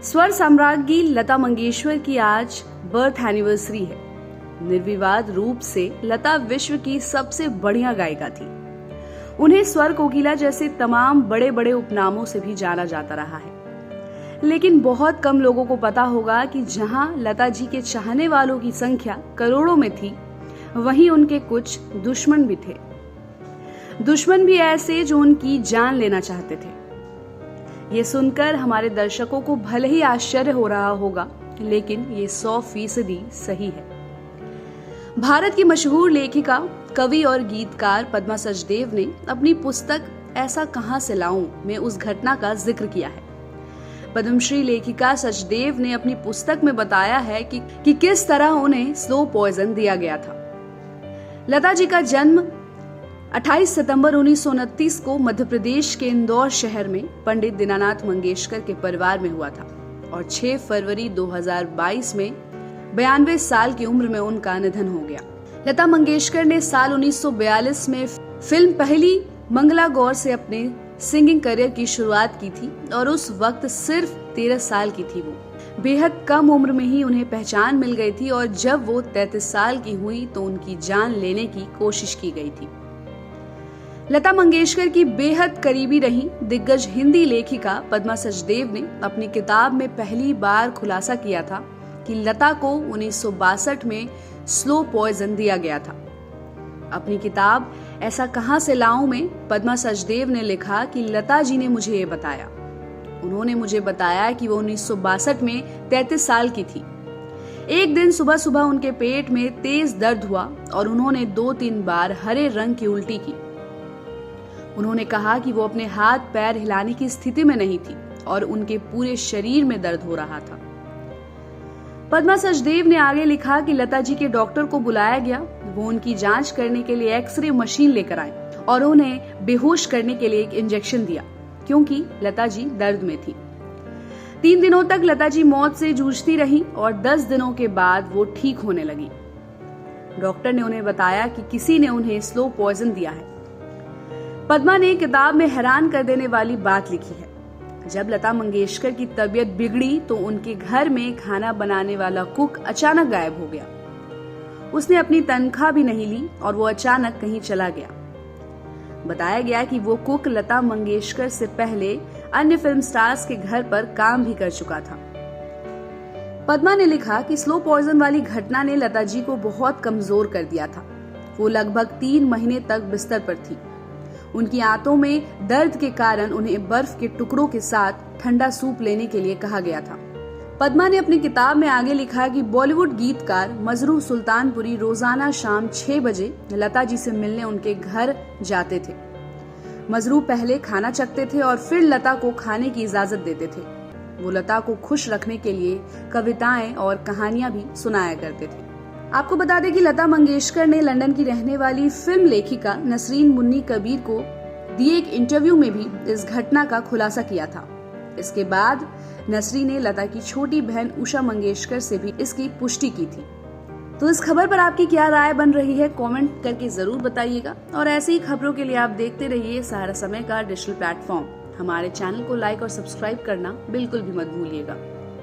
स्वर साम्राज्ञी लता मंगेशकर की आज बर्थ एनिवर्सरी है। निर्विवाद रूप से लता विश्व की सबसे बढ़िया गायिका थी। उन्हें स्वर कोकिला जैसे तमाम बड़े बड़े उपनामों से भी जाना जाता रहा है। लेकिन बहुत कम लोगों को पता होगा कि जहां लता जी के चाहने वालों की संख्या करोड़ों में थी, वहीं उनके कुछ दुश्मन भी थे। दुश्मन भी ऐसे जो उनकी जान लेना चाहते थे। ये सुनकर हमारे दर्शकों को भले ही आश्चर्य हो रहा होगा, लेकिन ये 100% सही है। भारत की मशहूर लेखिका, कवि और गीतकार पद्मा सचदेव ने अपनी पुस्तक ऐसा कहां से लाऊं में उस घटना का जिक्र किया है। पद्मश्री लेखिका सचदेव ने अपनी पुस्तक में बताया है कि किस तरह उन्हें स्लो पॉइजन दिया गया था। लता जी का जन्म 28 सितंबर 1929 को मध्य प्रदेश के इंदौर शहर में पंडित दीनानाथ मंगेशकर के परिवार में हुआ था और 6 फरवरी 2022 में 92 साल की उम्र में उनका निधन हो गया। लता मंगेशकर ने साल 1942 में फिल्म पहली मंगला गौर से अपने सिंगिंग करियर की शुरुआत की थी और उस वक्त सिर्फ 13 साल की थी। वो बेहद कम उम्र में ही उन्हें पहचान मिल गई थी और जब वो 33 साल की हुई तो उनकी जान लेने की कोशिश की गई थी। लता मंगेशकर की बेहद करीबी रही दिग्गज हिंदी लेखिका पद्मा सचदेव ने अपनी किताब में पहली बार खुलासा किया था कि लता को 1962 में स्लो पॉइजन दिया गया था। अपनी किताब ऐसा कहां से लाऊं में पद्मा सचदेव ने लिखा कि लता जी ने मुझे ये बताया। उन्होंने मुझे बताया कि वो 1962 में 33 साल की थी। एक दिन सुबह सुबह उनके पेट में तेज दर्द हुआ और उन्होंने 2-3 बार हरे रंग की उल्टी की। उन्होंने कहा कि वो अपने हाथ पैर हिलाने की स्थिति में नहीं थी और उनके पूरे शरीर में दर्द हो रहा था। पद्मा सचदेव ने आगे लिखा कि लता जी के डॉक्टर को बुलाया गया। वो उनकी जांच करने के लिए एक्सरे मशीन लेकर आए और उन्हें बेहोश करने के लिए एक इंजेक्शन दिया, क्योंकि लता जी दर्द में थी। 3 दिनों तक लता जी मौत से जूझती रही और 10 दिनों के बाद वो ठीक होने लगी। डॉक्टर ने उन्हें बताया कि किसी ने उन्हें स्लो पॉइजन दिया है। पद्मा ने किताब में हैरान कर देने वाली बात लिखी है। जब लता मंगेशकर की तबीयत बिगड़ी तो उनके घर में खाना बनाने वाला कुक अचानक गायब हो गया। उसने अपनी तनख्वाह भी नहीं ली और वो अचानक कहीं चला गया। बताया गया कि वो कुक लता मंगेशकर से पहले अन्य फिल्म स्टार्स के घर पर काम भी कर चुका था। पद्मा ने लिखा कि स्लो पॉइजन वाली घटना ने लता जी को बहुत कमजोर कर दिया था। वो लगभग 3 महीने तक बिस्तर पर थी। उनकी आंतों में दर्द के कारण उन्हें बर्फ के टुकड़ों के साथ ठंडा सूप लेने के लिए कहा गया था। पद्मा ने अपनी किताब में आगे लिखा कि बॉलीवुड गीतकार मजरू सुल्तानपुरी रोजाना शाम 6 बजे लता जी से मिलने उनके घर जाते थे। मजरू पहले खाना चखते थे और फिर लता को खाने की इजाजत देते थे। वो लता को खुश रखने के लिए कविताएं और कहानियां भी सुनाया करते थे। आपको बता दें कि लता मंगेशकर ने लंदन की रहने वाली फिल्म लेखिका नसरीन मुन्नी कबीर को दिए एक इंटरव्यू में भी इस घटना का खुलासा किया था। इसके बाद नसरीन ने लता की छोटी बहन उषा मंगेशकर से भी इसकी पुष्टि की थी। तो इस खबर पर आपकी क्या राय बन रही है, कमेंट करके जरूर बताइएगा। और ऐसी ही खबरों के लिए आप देखते रहिए सहारा समय का डिजिटल प्लेटफॉर्म। हमारे चैनल को लाइक और सब्सक्राइब करना बिल्कुल भी मत भूलिएगा।